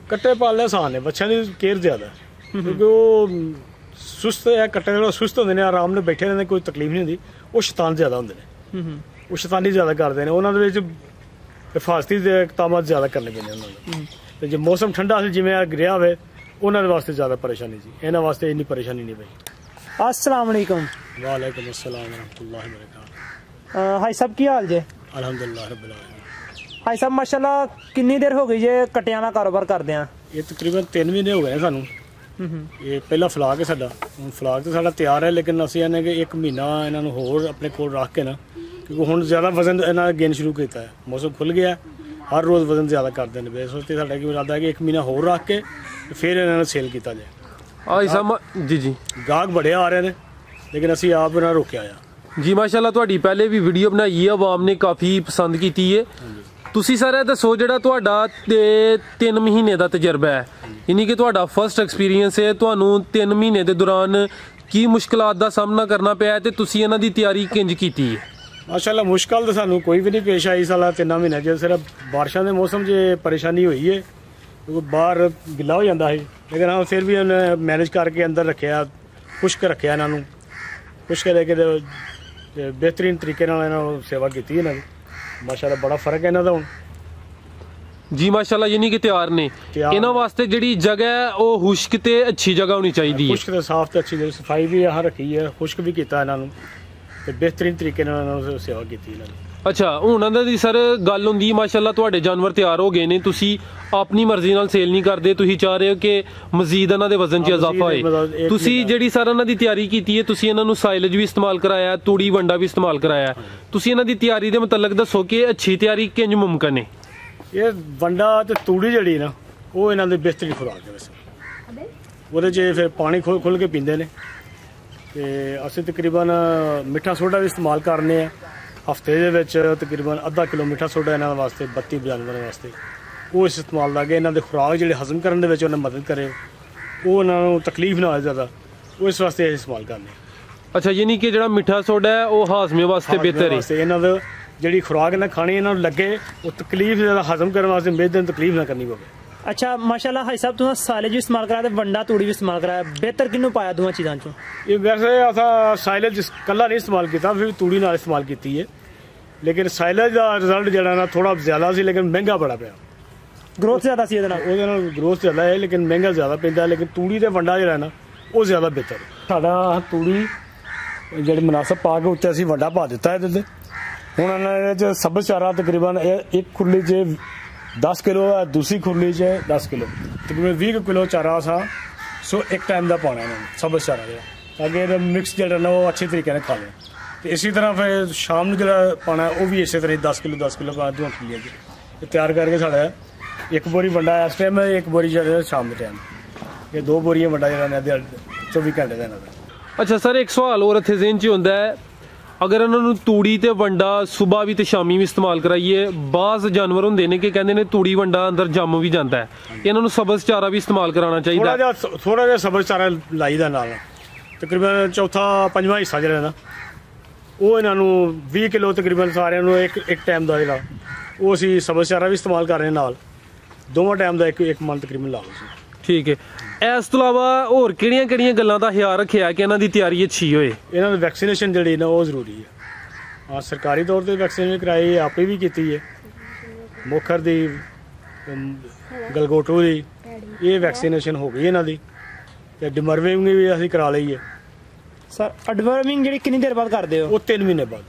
कट्टे पालने आसान ने, बच्चों की केयर ज़्यादा क्योंकि वो सुस्त है, कट्टे सुस्त होंगे ने, आराम नाल बैठे रहंदे, कोई तकलीफ नहीं होंदी। वो शैतान ज़्यादा होंदे ने, वो शैतानी ज़्यादा करते हैं, उन्होंने हिफाजती इकदाम ज़्यादा करने पैंदे उन्होंने। तो जो मौसम ठंडा से जिवें रहा होवे उन्होंने वास्ते ज़्यादा परेशानी सी, इन्हां वास्ते इन्नी परेशानी नहीं पई। अस्सलाम वालेकुम। वालेकुम अस्सलाम रहमतुल्लाहि व बरकातहू। हाई साहब की हाल जे? अल्हम्दुलिल्लाह रब्बिल आलमीन। हाई साहब माशाल्लाह कितनी देर हो गई जे कट्टियां दा कारोबार करदे आ? ये तकरीबन 3 महीने हो गए सानू। ये पहला फ्लाक है साडा, हुण फ्लाक तो साडा तैयार है, लेकिन असीं आने कि 1 महीना इन्हां नूं होर अपने कोल रख के ना, क्योंकि हुण ज़्यादा वजन इन्हां गेन शुरू किया है, मौसम खुल गया, हर रोज़ वजन ज़्यादा करते हैं। इस वास्ते साडा की इरादा है कि 1 महीना होर रख के फिर इन्हां नूं सेल किया जाए। हाई साहब जी जी गाहक बड़े आ रहे हैं, लेकिन असीं आप इन्हां रोकिया आ जी। माशाल्लाह तुहाडी पहले भी वीडियो बनाई है, आवाम ने काफ़ी पसंद की है। ਤੁਸੀਂ ਸਰ ਇਹ ਦੱਸੋ ਜਿਹੜਾ ਤੁਹਾਡਾ 3 ਮਹੀਨੇ ਦਾ ਤਜਰਬਾ ਹੈ, ਯਾਨੀ ਕਿ ਤੁਹਾਡਾ ਫਸਟ ਐਕਸਪੀਰੀਅੰਸ ਹੈ, ਤੁਹਾਨੂੰ 3 ਮਹੀਨੇ ਦੇ ਦੌਰਾਨ ਕੀ ਮੁਸ਼ਕਲਾਂ ਦਾ ਸਾਹਮਣਾ ਕਰਨਾ ਪਿਆ ਤੇ ਤੁਸੀਂ ਇਹਨਾਂ ਦੀ ਤਿਆਰੀ ਕਿੰਜ ਕੀਤੀ ਹੈ? माशाअल्लाह मुश्किल तो सानू कोई भी नहीं पेश आई साला 3 महीने जो सिर्फ बारिशों के मौसम च परेशानी हुई है, क्योंकि बाहर गिला हो जाता है, लेकिन हाँ फिर भी उन्हें मैनेज करके अंदर रखा, खुश्क रखा, इन्हों खुश्क लेके बेहतरीन तरीके सेवा की इन्होंने। माशाअल्लाह बड़ा फर्क है इन्हों का हुण जी। माशाल्लाह यानी कि तैयार ने, इन्हां वास्ते जिहड़ी जगह है वो खुश्क ते अच्छी जगह होनी चाहिए, खुश्क ते साफ ते अच्छी, सफाई भी यहाँ रखी है, खुश्क भी किया इन्हों ते बेहतरीन तरीके नाल सेवा की इन्होंने। अच्छा हुण इन्हां दी सर गल हुंदी माशाल्लाह तुहाडे जानवर तैयार हो गए ने, तुसी अपनी मर्जी नाल सेल नहीं करदे, तुसी चाह रहे हो कि मजीद इन्हां दे वजन च इजाफा होए। तुसी जिहड़ी सर इन्हां दी तैयारी कीती है, तुसी इन्हां नूं साइलेज भी इस्तेमाल कराया, तूड़ी वंडा भी इस्तेमाल कराया, तुसी इन्हां दी तैयारी दे मुतलक दसो कि अच्छी तैयारी किंज मुमकिन है? ये वंडा ते तूड़ी जिहड़ी ना वो इन्हां दी बेहतरीन खुराक है, वैसे ओहदे च फिर पानी खुल के पींदे ने। ते असीं तकरीबन मिठा सोडा भी इस्तेमाल करने हैं, हफ्ते दे तकरीबन आधा किलो मिठा सोडा इन्होंने वास्ते 32 जानवरों वास्ते वो इस्तेमाल लगे, इन्होंने खुराक जो हजम करने उन्हें मदद करे, वो इन्होंने तकलीफ ना हो ज़्यादा, वो इस वास्ते इस्तेमाल करने। अच्छा यानी कि जो मिठा सोडा है वो हाजमे वास्ते बेहतर है, इन्होंने जी खुराक इन्हें खानी इन्होंने लगे, वो तकलीफ ज़्यादा हजम करने वास्ते मेद तकलीफ ना करनी पवे। अच्छा माशाल्लाह हाई साहब तुहां साइलेज भी इस्तेमाल कराया, वंडा तूड़ी भी इस्तेमाल कराया, बेहतर किन्नू पाया दोवां चीज़ां चों? ये वैसे असा साइलेज कला नहीं इस्तेमाल किया, फिर तूड़ी नाल इस्तेमाल की है, लेकिन साइलेज का रिजल्ट जो ना थोड़ा ज्यादा सी, लेकिन महंगा बड़ा पाया। ग्रोथ ज्यादा सी, ग्रोथ ज्यादा है, लेकिन महंगा ज्यादा पैंदा, लेकिन तूड़ी ते वंडा जो ना वो ज्यादा बेहतर है। साडा तूड़ी जी मुनासिब पा के उत्ते असीं वंडा पा दिता है। हुण इन्हां सबज चारा तकरीबन एक खुरली च 10 किलो है, दूसरी खुरली च 10 किलो, तकरीबन 20 किलो चारा असा एक टाइम का पाना इन्होंने सबज चारा जो, ताकि मिक्स जो ना वो अच्छे तरीके खा लें। तो इसी तरह फिर शाम में जो पाना वो भी इस तरह 10 किलो पाना दों खुलियाँ तैयार करके साढ़ा 1 बोरी वंडा इस टाइम है, 1 बोरी जो शाम के टाइम, ये 2 बोरियां वंडा जो 24 घंटे का इन्होंने। अच्छा सर एक सवाल और इत्थे ज़हन च हुंदा है, अगर इन्होंने तूड़ी ते वंडा सुबह भी तो शामी भी इस्तेमाल कराइए, बाज़ जानवर होंदे ने कि कहंदे ने तूड़ी वंडा अंदर जम भी जाता है, इन्होंने सबज चारा भी इस्तेमाल कराना चाहिए? थोड़ा जिहा सबज चारा लाई दा नाल, तकरीबन चौथा पंजवां हिस्सा जो ना वो इन्हों 20 किलो तकरीबन सारे एक टाइम का जो वो असी सबज चारा भी इस्तेमाल कर रहे हैं, नाल दोवां टाइम का एक मन तकरीबन ला लो। ठीक है, इस तो इलावा होर किहड़ियां गल्लां दा ख्याल रखिया कि इन्हां दी तैयारी अच्छी होए? इन्हां दी वैक्सीनेशन जिहड़ी ना वो जरूरी है। हाँ सरकारी तौर पर वैक्सीनेशन कराई, आपे भी की है, मोखर दी गलगोटू दी ये वैक्सीनेशन हो गई इन्हां दी, ते डिमरविंग भी असीं करा लई है। सर डिमरविंग जिहड़ी कितनी देर बाद करदे हो? वो 3 महीने बाद।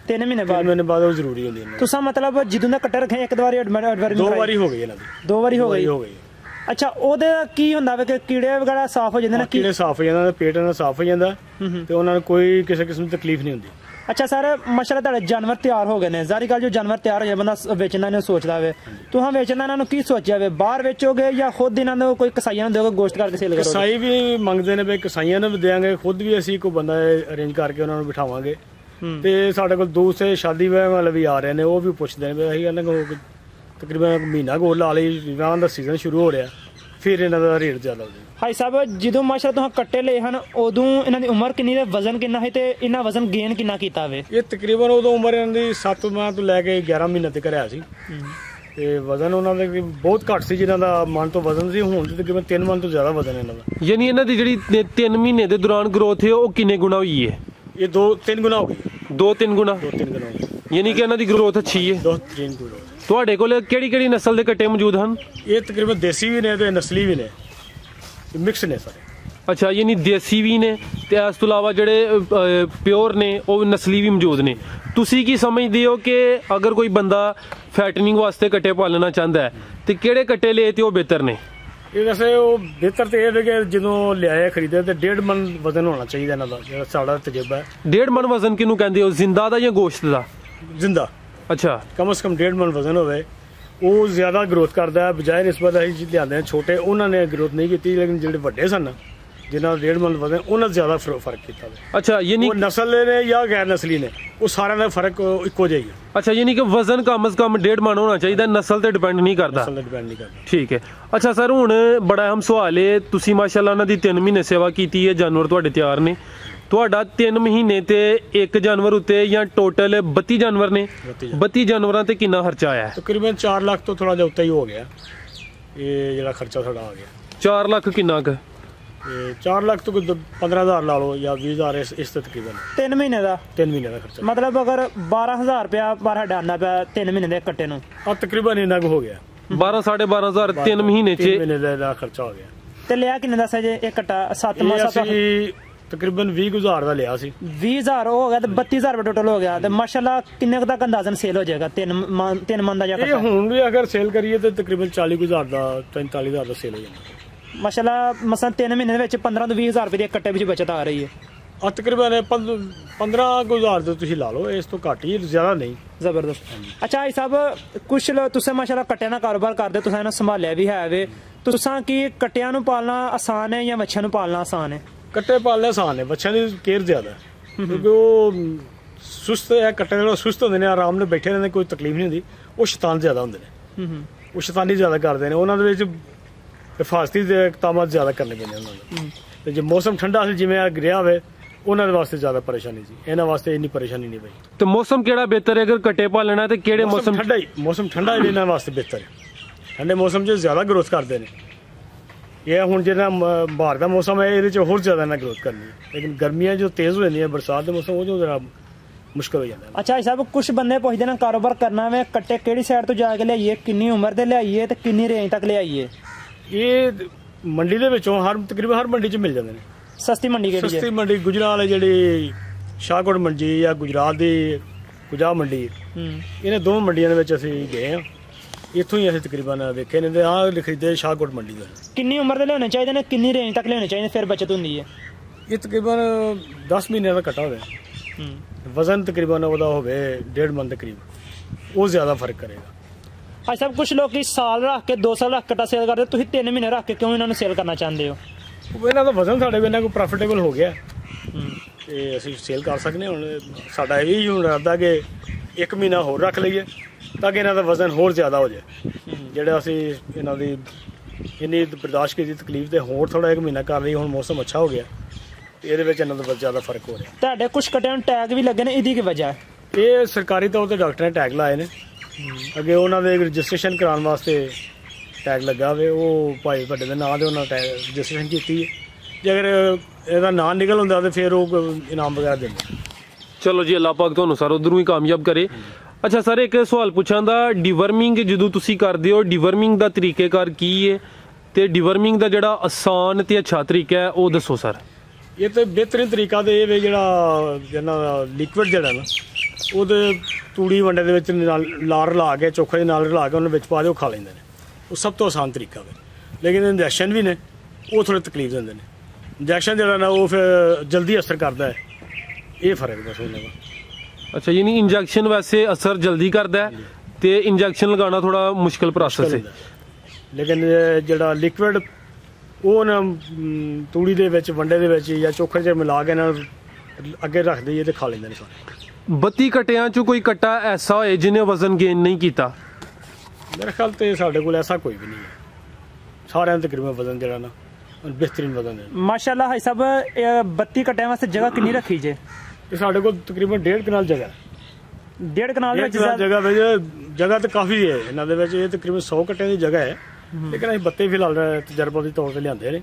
3 महीने बाद वो जरूरी होंदी है। तुसां मतलब जिदों दा कट्टा रखे एक बारी डिमरविंग 2 बारी हो गई इन्हां दी। 2 बारी हो गई। अच्छा ओहदे की हुंदा वे कि कीड़े वगैरह साफ हो जांदे ने? कीड़े साफ हो जांदे, पेट इन्हां साफ हो जांदा ते उन्हां नूं कोई किसी किस्म दी तकलीफ नहीं हुंदी। अच्छा सर माशाल्लाह तुहाडे जानवर तैयार हो गए ने, जारी गल जो जानवर तैयार हो जाए बंदा बेचना ने सोचदा वे, तुहां बेचना इन्हां नूं की सोचिया वे, बाहर बेचोगे या खुद इन्हां नूं कोई कसाईयां नूं दोगे गोश्त करके सेल करोगे? कसाई भी मंगदे ने, वे कसाईयां नूं भी देंगे, खुद भी असीं कोई बंदा अरेंज करके उन्हां नूं बिठावांगे। ते साडे कोल दूसरे शादी ब्याह वाले भी आ रहे ने, वो भी पुछदे ने असीं इन्हां कोल तकरीबन महीना कोल ला लई, विआह दा सीजन शुरू हो रहा, फिर इन्हां दा रेट ज्यादा हो जाए। हाई साहब जो माशाल्लाह तुहां कट्टे ले हन उदों इन्हां दी उम्र किन्नी ते वजन किन्ना है ते इन्हां वजन गेन किन्ना कीता वे? ये तकरीबन उदों उम्र इन्हां दी 7 माह तो लैके 11 महीने तक रहा सी, ਤੇ ਵਜ਼ਨ ਉਹਨਾਂ ਦਾ ਬਹੁਤ ਘੱਟ ਸੀ, ਜਿਨ੍ਹਾਂ ਦਾ ਮਨ ਤੋਂ ਵਜ਼ਨ ਸੀ। ਹੁਣ ਤੇ ਤਕਰੀਬਨ 3 ਮਨ ਤੋਂ ਜ਼ਿਆਦਾ ਵਜ਼ਨ ਇਹਨਾਂ ਦਾ। ਯਾਨੀ ਇਹਨਾਂ ਦੀ ਜਿਹੜੀ 3 ਮਹੀਨੇ ਦੇ ਦੌਰਾਨ ਗਰੋਥ ਹੈ ਉਹ ਕਿੰਨੇ ਗੁਣਾ ਹੋਈ ਹੈ? ਇਹ 2-3 ਗੁਣਾ ਹੋ ਗਈ। 2-3 ਗੁਣਾ? 2-3 ਗੁਣਾ ਹੋ ਗਈ। ਯਾਨੀ ਕਿ ਇਹਨਾਂ ਦੀ ਗਰੋਥ ਅੱਛੀ ਹੈ। 2-3 ਗੁਣਾ। ਤੁਹਾਡੇ ਕੋਲ ਕਿਹੜੀ ਨਸਲ ਦੇ ਕੱਟੇ ਮੌਜੂਦ ਹਨ? ਇਹ ਤਕਰੀਬਨ ਦੇਸੀ ਵੀ ਨੇ ਤੇ ਨਸਲੀ ਵੀ ਨੇ, ਮਿਕਸ ਨੇ ਸਾਰੇ। ਅੱਛਾ, ਯਾਨੀ ਦੇਸੀ ਵੀ ਨੇ ਤੇ ਇਸ ਤੋਂ ਇਲਾਵਾ ਜਿਹੜੇ ਪਿਓਰ ਨੇ ਉਹ ਨਸਲੀ ਵੀ ਮੌਜੂਦ ਨੇ। ਤੁਸੀਂ ਕੀ ਸਮਝਦੇ ਹੋ ਕਿ ਅਗਰ ਕੋਈ ਬੰਦਾ ਫੈਟਨਿੰਗ ਵਾਸਤੇ ਕੱਟੇ ਪਾਲਣਾ ਚਾਹੁੰਦਾ ਹੈ ਤੇ ਕਿਹੜੇ ਕੱਟੇ ਲਏ ਤੇ ਉਹ ਬਿਹਤਰ ਨੇ? ਇਹ ਵੈਸੇ ਉਹ ਬਿਹਤਰ ਤੇ ਇਹ ਹੈ ਕਿ ਜਦੋਂ ਲਿਆਏ ਖਰੀਦੇ ਤੇ 1.5 ਮਨ ਵਜ਼ਨ ਹੋਣਾ ਚਾਹੀਦਾ ਇਹਨਾਂ ਦਾ, ਜਿਹੜਾ ਸਾਡਾ ਤਜਰਬਾ ਹੈ। 1.5 ਮਨ ਵਜ਼ਨ ਕਿਹਨੂੰ ਕਹਿੰਦੇ ਹੋ, ਜ਼ਿੰਦਾ ਦਾ ਜਾਂ ਗੋਸ਼ਤ ਦਾ? ਜ਼ਿੰਦਾ। ਅੱਛਾ, ਕਮ ਸੇ ਕਮ 1.5 ਮਨ ਵਜ਼ਨ ਹੋਵੇ, ਉਹ ਜ਼ਿਆਦਾ ਗਰੋਥ ਕਰਦਾ ਹੈ। ਬਜਾਏ ਨਿਸਬਤ ਅਸੀਂ ਲਿਆਂਦੇ ਛੋਟੇ, ਉਹਨਾਂ ਨੇ ਗਰੋਥ ਨਹੀਂ ਕੀਤੀ, ਲੇਕਿਨ ਜਿਹੜੇ ਵੱਡੇ ਸਨ ਜਿਨ੍ਹਾਂ ਦਾ 1.5 ਮਨ ਵਜ਼ਨ, ਉਹਨਾਂ ਜ਼ਿਆਦਾ ਫਰਕ ਕੀਤਾ। ਅੱਛਾ, ਯਾਨੀ ਉਹ ਨਸਲ ਨੇ ਜਾਂ ਗੈਰ ਨਸਲੀ ਨੇ, ਉਹ ਸਾਰਿਆਂ ਦਾ ਫਰਕ ਇੱਕੋ ਜਿਹਾ ਹੀ ਹੈ। ਅੱਛਾ, ਯਾਨੀ ਕਿ ਵਜ਼ਨ ਕਮ ਸੇ ਕਮ 1.5 ਮਨ ਹੋਣਾ ਚਾਹੀਦਾ, ਨਸਲ ਤੇ ਡਿਪੈਂਡ ਨਹੀਂ ਕਰਦਾ। ਨਸਲ ਤੇ ਡਿਪੈਂਡ ਨਹੀਂ ਕਰਦਾ। ਠੀਕ ਹੈ। ਅੱਛਾ ਸਰ, ਹੁਣ ਬੜਾ ਅਹਿਮ ਸਵਾਲ ਹੈ, ਤੁਸੀਂ ਮਾਸ਼ਾਅੱਲਾ ਉਹਨਾਂ ਦੀ 3 ਮਹੀਨੇ ਸੇਵਾ ਕੀਤੀ ਹੈ, ਜਾਨਵਰ ਤੁਹਾਡੇ ਤਿਆਰ ਨੇ। ਤੁਹਾਡਾ 3 ਮਹੀਨੇ ਤੇ ਇੱਕ ਜਾਨਵਰ ਉੱਤੇ ਜਾਂ ਟੋਟਲ 32 ਜਾਨਵਰ ਨੇ, 32 ਜਾਨਵਰਾਂ ਤੇ ਕਿੰਨਾ ਖਰਚਾ ਆਇਆ? ਤਕਰੀਬਨ 4 ਲੱਖ ਤੋਂ ਥੋੜਾ ਜਿਹਾ ਉੱਤੇ ਹੀ ਹੋ ਗਿਆ ਇਹ ਜਿਹੜਾ ਖਰਚਾ ਸਾਡਾ ਆ ਗਿਆ। 4 ਲੱਖ ਕਿੰਨਾ ਕੁ? 4 ਲੱਖ ਤੋਂ 15,000 ਲਾ ਲਓ ਜਾਂ 20,000, ਇਸ ਤੇ ਤਕਰੀਬਨ 3 ਮਹੀਨੇ ਦਾ। 3 ਮਹੀਨੇ ਦਾ ਖਰਚਾ ਮਤਲਬ ਅਗਰ 12,000 ਰੁਪਇਆ ਪਰ ਸਾਡਾ ਆਉਂਦਾ ਪਿਆ 3 ਮਹੀਨੇ ਦੇ ਕੱਟੇ ਨੂੰ, ਤਕਰੀਬਨ ਇੰਨਾ ਕੁ ਹੋ ਗਿਆ। 12-12,500 3 ਮਹੀਨੇ 3 ਮਹੀਨੇ ਦਾ ਖਰਚਾ ਹੋ ਗਿਆ। ਤੇ ਲਿਆ ਕਿੰਨੇ ਦਾ ਸੀ ਜੇ ਇਹ ਕੱਟਾ? 7 ਮਾਸ ਤਕਰੀਬਨ 20,000 ਦਾ ਲਿਆ ਸੀ। 20,000 ਹੋ ਗਿਆ ਤੇ 32,000 ਰੁਪਏ ਟੋਟਲ ਹੋ ਗਿਆ। ਤੇ ਮਾਸ਼ਾਅੱਲਾ ਕਿੰਨੇ ਕੁ ਤੱਕ ਅੰਦਾਜ਼ਨ ਸੇਲ ਹੋ ਜਾਏਗਾ 3 ਮਨ ਦਾ ਜਾਂ ਇਹ ਹੁਣ ਵੀ ਅਗਰ ਸੇਲ ਕਰੀਏ ਤਾਂ ਤਕਰੀਬਨ 40,000 ਦਾ 45,000 ਦਾ ਸੇਲ ਹੋ ਜਾਂਦਾ। ਮਾਸ਼ਾਅੱਲਾ ਮਸਾਂ 3 ਮਹੀਨੇ ਦੇ ਵਿੱਚ 15 ਤੋਂ 20,000 ਰੁਪਏ ਦੇ ਕੱਟੇ ਵਿੱਚ ਬਚਤ ਆ ਰਹੀ ਹੈ। ਤਕਰੀਬਨ 15,000 ਦਾ ਤੁਸੀਂ ਲਾ ਲਓ, ਇਸ ਤੋਂ ਘੱਟ ਹੀ, ਜ਼ਿਆਦਾ ਨਹੀਂ। ਜ਼ਬਰਦਸਤ। ਅੱਛਾ ਭਾਈ ਸਾਹਿਬ, ਕੁਛ ਤੁਸੀਂ ਮਾਸ਼ਾਅੱਲਾ ਕੱਟਿਆਂ ਦਾ ਕਾਰੋਬਾਰ ਕਰਦੇ, ਤੁਸੀਂ ਇਹਨਾਂ ਸੰਭਾਲਿਆ ਵੀ ਹੈ ਵੇ, ਤੁਸੀਂ ਕੀ ਕੱਟਿਆਂ ਨੂੰ ਪਾਲਣਾ ਆਸਾਨ ਹੈ ਜਾਂ ਵੱਛਿਆਂ ਨੂੰ ਪਾਲਣਾ ਆਸਾਨ ਹੈ? ਕੱਟੇ ਪਾਲਣੇ ਆਸਾਨ ਹੈ, ਬੱਚਿਆਂ ਦੀ ਕੇਅਰ ਜ਼ਿਆਦਾ ਹੈ, ਕਿਉਂਕਿ ਉਹ ਸੁਸਤ ਹੈ। ਕੱਟੇ ਜਿਹੜੇ ਸੁਸਤ ਹੁੰਦੇ ਨੇ, ਆਰਾਮ ਨਾਲ ਬੈਠੇ ਰਹਿੰਦੇ, ਕੋਈ ਤਕਲੀਫ ਨਹੀਂ ਹੁੰਦੀ। ਉਹ ਸ਼ੈਤਾਨ ਜ਼ਿਆਦਾ ਹੁੰਦੇ ਨੇ, ਉਹ ਸ਼ੈਤਾਨੀ ਜ਼ਿਆਦਾ ਕਰਦੇ ਨੇ, ਉਹਨਾਂ ਦੇ ਵਿੱਚ ਹਿਫਾਜ਼ਤੀ ਦੇ ਇਕਦਾਮਾਤ ਜ਼ਿਆਦਾ ਕਰਨੇ ਪੈਂਦੇ ਉਹਨਾਂ ਨੂੰ। ਤੇ ਜੇ ਮੌਸਮ ਠੰਡਾ ਸੀ ਜਿਵੇਂ ਆ ਗਿਰਿਆ ਹੋਵੇ, ਉਹਨਾਂ ਦੇ ਵਾਸਤੇ ਜ਼ਿਆਦਾ ਪਰੇਸ਼ਾਨੀ ਸੀ, ਇਹਨਾਂ ਵਾਸਤੇ ਇੰਨੀ ਪਰੇਸ਼ਾਨੀ ਨਹੀਂ ਪਈ। ਤੇ ਮੌਸਮ ਕਿਹੜਾ ਬਿਹਤਰ ਹੈ ਅਗਰ ਕੱਟੇ ਪਾਲਣਾ ਤੇ ਕਿਹੜੇ ਮੌਸਮ? ਠੰਡਾ ਹੀ ਮੌਸਮ, ਠੰਡਾ ਹੀ ਇਹਨਾਂ ਵਾਸਤੇ ਬਿਹਤਰ ਹੈ। ਠੰਡੇ ਮੌਸਮ 'ਚ ਜ਼ਿਆਦਾ ਗਰੋਥ ਕਰਦੇ ਨੇ। ਇਹ ਹੁਣ ਜਿਹੜਾ ਬਾਹਰ ਦਾ ਮੌਸਮ ਹੈ, ਇਹਦੇ 'ਚ ਹੋਰ ਜ਼ਿਆਦਾ ਇਹਨਾਂ ਗਰੋਥ ਕਰਨੀ ਹੈ, ਲੇਕਿਨ ਗਰਮੀਆਂ ਜੋ ਤੇਜ਼ ਹੋ ਜਾਂਦੀਆਂ, ਬਰਸਾਤ ਦੇ ਮੌਸਮ, ਉਹ ਜੋ ਜ਼ਰਾ ਮੁਸ਼ਕਲ ਹੋ ਜਾਂਦਾ। ਅੱਛਾ ਸਾਹਿਬ, ਕੁਝ ਬੰਦੇ ਪੁੱਛਦੇ ਨੇ ਕਾਰੋਬਾਰ ਕਰਨਾ ਵੇ, ਕੱਟੇ ਕਿਹੜੀ ਸਾਈਡ ਤੋਂ ਜਾ ਕੇ ਲਿਆਈਏ, ਕਿੰਨੀ ਉਮਰ ਦੇ ਲਿਆਈਏ ਤੇ ਕਿੰਨੀ ਰੇਂਜ ਤੱਕ ਲਿਆਈਏ? ਇਹ ਮੰਡੀ ਦੇ ਵਿੱਚੋਂ ਤਕਰੀਬਨ ਹਰ ਮੰਡੀ 'ਚ ਮਿਲ ਜਾਂਦੇ ਨੇ। ਸਸਤੀ ਮੰਡੀ ਕਿਹੜੀ ਹੈ? ਸਸਤੀ ਮੰਡੀ ਗੁਜਰਾਤ ਜਿਹੜੀ ਸ਼ਾਹਕੋਟ ਮੰਡੀ ਜਾਂ ਗੁਜਰਾਤ ਦੀ ਗੁਜਾ ਮੰਡੀ, ਇਹਨਾਂ 2 ਮੰਡੀਆਂ ਦੇ ਵਿੱਚ ਅਸੀਂ ਗਏ ਹਾਂ। ਇੱਥੋਂ ਹੀ ਅਸੀਂ ਤਕਰੀਬਨ ਵੇਖੇ ਨੇ, ਆਹ ਖਰੀਦੇ ਸ਼ਾਹਕੋਟ ਮੰਡੀ ਦਾ। ਕਿੰਨੀ ਉਮਰ ਦੇ ਲਿਆਉਣੇ ਚਾਹੀਦੇ ਨੇ, ਕਿੰਨੀ ਰੇਂਜ ਤੱਕ ਲਿਆਉਣੇ ਚਾਹੀਦੇ, ਫਿਰ ਬਚਤ ਹੁੰਦੀ ਹੈ? ਇਹ ਤਕਰੀਬਨ 10 ਮਹੀਨਿਆਂ ਦਾ ਕੱਟਾ ਹੋਵੇ, ਵਜ਼ਨ ਤਕਰੀਬਨ ਉਹਦਾ ਹੋਵੇ 1.5 ਮਨ ਦੇ ਕਰੀਬ, ਉਹ ਜ਼ਿਆਦਾ ਫਰਕ ਕਰੇਗਾ। ਅੱਜ ਸਭ ਕੁਝ ਲੋਕ ਸਾਲ ਰੱਖ ਕੇ 2 ਸਾਲ ਰੱਖ ਕੱਟਾ ਸੇਲ ਕਰਦੇ, ਤੁਸੀਂ 3 ਮਹੀਨੇ ਰੱਖ ਕੇ ਕਿਉਂ ਇਹਨਾਂ ਨੂੰ ਸੇਲ ਕਰਨਾ ਚਾਹੁੰਦੇ ਹੋ? ਇਹਨਾਂ ਦਾ ਵਜ਼ਨ ਸਾਡੇ ਕੋਲ ਇਹਨਾਂ ਕੋਲ ਪ੍ਰੋਫਿਟੇਬਲ ਹੋ ਗਿਆ ਤੇ ਅਸੀਂ ਸੇਲ ਕਰ ਸਕਦੇ ਹਾਂ। ਹੁਣ ਸਾਡਾ ਇਹ ਵੀ ਹੁਣ ਇਰਾਦਾ ਕਿ 1 ਮਹੀਨਾ ਹੋਰ ਰੱਖ ਲਈਏ ਤਾਂ ਕਿ ਇਹਨਾਂ ਦਾ ਵਜ਼ਨ ਹੋਰ ਜ਼ਿਆਦਾ ਹੋ ਜਾਏ। ਜਿਹੜਾ ਅਸੀਂ ਇਹਨਾਂ ਦੀ ਇੰਨੀ ਬਰਦਾਸ਼ਤ ਕੀਤੀ ਤਕਲੀਫ ਤੇ ਹੋਰ ਥੋੜਾ 1 ਮਹੀਨਾ ਕਰ ਲਈ। ਹੁਣ ਮੌਸਮ ਅੱਛਾ ਹੋ ਗਿਆ ਤੇ ਇਹਦੇ ਵਿੱਚ ਇਹਨਾਂ ਦਾ ਬਹੁਤ ਜ਼ਿਆਦਾ ਫਰਕ ਹੋ ਰਿਹਾ। ਤੁਹਾਡੇ ਕੁਝ ਕੱਟਿਆਂ ਨੂੰ ਟੈਗ ਵੀ ਲੱਗੇ ਨੇ, ਇਹਦੀ ਕੀ ਵਜ੍ਹਾ ਹੈ? ਇਹ ਸਰਕਾਰੀ ਤੌਰ ਤੇ ਡਾਕਟਰ ਨੇ ਟੈਗ ਲਾਏ ਨੇ। ਅੱਗੇ ਉਹਨਾਂ ਦੇ ਰਜਿਸਟ੍ਰੇਸ਼ਨ ਕਰਾਉਣ ਵਾਸਤੇ ਟੈਗ ਲੱਗਾ ਹੋਵੇ, ਉਹ ਭਾਈ ਵੱਡੇ ਦੇ ਨਾਂ ਤੇ ਉਹਨਾਂ ਟੈਗ ਰਜਿਸਟ੍ਰੇਸ਼ਨ ਕੀਤੀ ਹੈ। ਜੇ ਅਗਰ ਇਹਦਾ ਨਾਂ ਨਿਕਲ ਹੁੰਦਾ ਤਾਂ ਫਿਰ ਉਹ ਇਨਾਮ ਵਗੈਰਾ ਦਿੰਦੇ। ਚਲੋ ਜੀ, ਅੱਲਾਹ ਪਾਕ ਤੁਹਾਨੂੰ ਸਰ ਉਧਰੋਂ ਹੀ ਕਾਮਯਾਬ ਕਰੇ। ਅੱਛਾ ਸਰ, ਇੱਕ ਸਵਾਲ ਪੁੱਛਾਂ ਦਾ, ਡਿਵਰਮਿੰਗ ਜਦੋਂ ਤੁਸੀਂ ਕਰਦੇ ਹੋ, ਡਿਵਰਮਿੰਗ ਦਾ ਤਰੀਕੇਕਾਰ ਕੀ ਹੈ ਤੇ ਡਿਵਰਮਿੰਗ ਦਾ ਜਿਹੜਾ ਆਸਾਨ ਤੇ ਅੱਛਾ ਤਰੀਕਾ ਹੈ ਉਹ ਦੱਸੋ ਸਰ। ਇਹ ਤੇ ਬਿਹਤਰੀਨ ਤਰੀਕਾ ਤੇ ਇਹ ਵੇ, ਜਿਹੜਾ ਇਹਨਾਂ ਦਾ ਲਿਕਵਿਡ ਜਿਹੜਾ ਨਾ, ਉਹਦੇ ਤੂੜੀ ਵੰਡੇ ਦੇ ਵਿੱਚ ਨਾਲ ਰਲਾ ਕੇ, ਚੋਖਾ ਦੇ ਨਾਲ ਰਲਾ ਕੇ ਉਹਨੂੰ ਵਿੱਚ ਪਾ ਦਿਓ, ਖਾ ਲੈਂਦੇ ਨੇ। ਉਹ ਸਭ ਤੋਂ ਆਸਾਨ ਤਰੀਕਾ ਵੇ। ਲੇਕਿਨ ਇੰਜੈਕਸ਼ਨ ਵੀ ਨੇ, ਉਹ ਥੋੜ੍ਹੇ ਤਕਲੀਫ ਦਿੰਦੇ ਨੇ। ਇੰਜੈਕਸ਼ਨ ਜਿਹੜਾ ਨਾ ਉਹ ਫਿਰ ਜਲਦੀ ਅਸਰ ਕਰਦਾ ਹੈ, ਇਹ ਫਰਕ ਬਸ ਉਹਨਾਂ ਦਾ। ਅੱਛਾ, ਯਾਨੀ ਇੰਜੈਕਸ਼ਨ ਵੈਸੇ ਅਸਰ ਜਲਦੀ ਕਰਦਾ ਹੈ ਤੇ ਇੰਜੈਕਸ਼ਨ ਲਗਾਉਣਾ ਥੋੜਾ ਮੁਸ਼ਕਲ ਪ੍ਰੋਸੈਸ ਹੈ। ਲੇਕਿਨ ਜਿਹੜਾ ਲਿਕਵਿਡ ਉਹ ਨਾ ਤੂੜੀ ਦੇ ਵਿੱਚ, ਵੰਡੇ ਦੇ ਵਿੱਚ ਜਾਂ ਚੋਖੇ 'ਚ ਮਿਲਾ ਕੇ ਨਾ ਅੱਗੇ ਰੱਖ ਦਈਏ ਤੇ ਖਾ ਲੈਂਦੇ ਨੇ ਸਾਰੇ। 32 ਕੱਟਿਆਂ 'ਚੋਂ ਕੋਈ ਕੱਟਾ ਐਸਾ ਹੋਏ ਜਿਹਨੇ ਵਜ਼ਨ ਗੇਨ ਨਹੀਂ ਕੀਤਾ? ਮੇਰੇ ਖਿਆਲ ਤੇ ਸਾਡੇ ਕੋਲ ਐਸਾ ਕੋਈ ਵੀ ਨਹੀਂ ਹੈ। ਸਾਰਿਆਂ ਦਾ ਤਕਰੀਬਨ ਵਜ਼ਨ ਜਿਹੜਾ ਨਾ ਬਿਹਤਰੀਨ ਵਜ਼ਨ ਹੈ। ਮਾਸ਼ਾਅੱਲਾ ਭਾਈ ਸਾਹਿਬ, 32 ਕੱਟਿਆਂ ਵਾਸਤੇ ਜਗ੍ਹਾ ਕਿੰਨੀ ਰੱਖੀ ਜੇ? ਇਹ ਸਾਡੇ ਕੋਲ ਤਕਰੀਬਨ 1.5 ਕਨਾਲ ਜਗ੍ਹਾ ਹੈ। 1.5 ਕਨਾਲ ਵਿੱਚ ਜਗ੍ਹਾ ਤਾਂ ਕਾਫੀ ਹੈ ਇਹਨਾਂ ਦੇ ਵਿੱਚ। ਇਹ ਤਕਰੀਬਨ 100 ਕੱਟਿਆਂ ਦੀ ਜਗ੍ਹਾ ਹੈ, ਲੇਕਿਨ ਅਸੀਂ ਬੱਤੇ ਫਿਲਹਾਲ ਤਜਰਬਾ ਦੇ ਤੌਰ ਤੇ ਲਿਆਂਦੇ ਨੇ।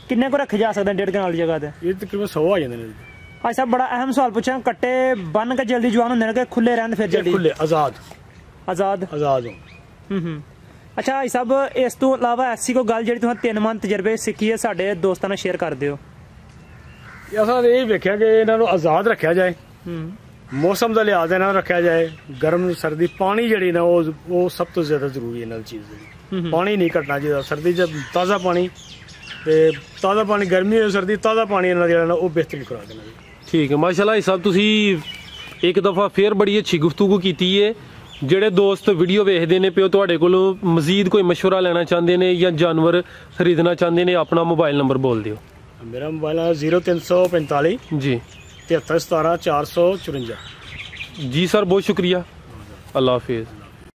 ਕਿੰਨੇ ਕੋ ਰੱਖੇ ਜਾ ਸਕਦੇ 1.5 ਕਨਾਲ ਦੀ ਜਗ੍ਹਾ ਤੇ? ਇਹ ਤਕਰੀਬਨ 100 ਆ ਜਾਂਦੇ ਨੇ। ਭਾਈ ਸਾਹਿਬ ਬੜਾ ਅਹਿਮ ਸਵਾਲ ਪੁੱਛਾਂ, ਕੱਟੇ ਬੰਨ ਕੇ ਜਲਦੀ ਜਵਾਨ ਹੁੰਦੇ ਨੇ ਕਿ ਖੁੱਲੇ ਰਹਿਣ ਫਿਰ ਜਲਦੀ? ਖੁੱਲੇ, ਆਜ਼ਾਦ ਹੋ। ਅੱਛਾ ਭਾਈ ਸਾਹਿਬ, ਇਸ ਤੋਂ ਇਲਾਵਾ ਐਸੀ ਕੋਈ ਗੱਲ ਜਿਹੜੀ ਤੁਸੀਂ 3 ਮਨ ਤਜਰਬੇ ਸਿੱਖੀ ਹੈ ਸਾਡੇ ਦੋਸਤਾਂ ਨਾਲ ਸ਼ੇਅਰ ਕਰ ਦਿਓ। ਅਸਾਂ ਇਹ ਵੇਖਿਆ ਕਿ ਇਹਨਾਂ ਨੂੰ ਆਜ਼ਾਦ ਰੱਖਿਆ ਜਾਏ, ਮੌਸਮ ਦਾ ਲਿਹਾਜ਼ ਇਹਨਾਂ ਰੱਖਿਆ ਜਾਏ, ਗਰਮ ਸਰਦੀ ਪਾਣੀ ਜਿਹੜੀ ਨਾ ਉਹ ਸਭ ਤੋਂ ਜ਼ਿਆਦਾ ਜ਼ਰੂਰੀ ਇਹਨਾਂ ਚੀਜ਼। ਪਾਣੀ ਨਹੀਂ ਘਟਣਾ ਚਾਹੀਦਾ, ਸਰਦੀ 'ਚ ਤਾਜ਼ਾ ਪਾਣੀ, ਤੇ ਤਾਜ਼ਾ ਪਾਣੀ, ਗਰਮੀ ਹੋਵੇ ਸਰਦੀ ਤਾਜ਼ਾ ਪਾਣੀ ਇਹਨਾਂ ਜਿਹੜਾ ਨਾ ਉਹ ਬਿਹਤਰੀਨ ਖੁਰਾਕ ਇਹਨਾਂ ਦੀ। ਠੀਕ ਹੈ, ਮਾਸ਼ਾਅੱਲਾ ਜੀ ਸਾਹਿਬ, ਤੁਸੀਂ ਇੱਕ ਦਫਾ ਫੇਰ ਬੜੀ ਅੱਛੀ ਗੁਫ਼ਤਗੂ ਕੀਤੀ ਹੈ। ਜਿਹੜੇ ਦੋਸਤ ਵੀਡੀਓ ਵੇਖਦੇ ਨੇ ਪਿਓ ਤੁਹਾਡੇ ਕੋਲੋਂ ਮਜ਼ੀਦ ਕੋਈ ਮਸ਼ਵਰਾ ਲੈਣਾ ਚਾਹੁੰਦੇ ਨੇ ਜਾਂ ਜਾਨਵਰ ਖਰੀਦਣਾ ਚਾਹੁੰਦੇ ਨੇ, ਆਪਣਾ ਮੋਬਾਈਲ ਨੰਬਰ ਬੋਲ ਦਿਓ। ਮੇਰਾ ਮੋਬਾਈਲ ਹੈ 0345 ਜੀ 73 17 454। ਜੀ ਸਰ, ਬਹੁਤ ਸ਼ੁਕਰੀਆ, ਅੱਲਾ ਹਾਫਿਜ਼।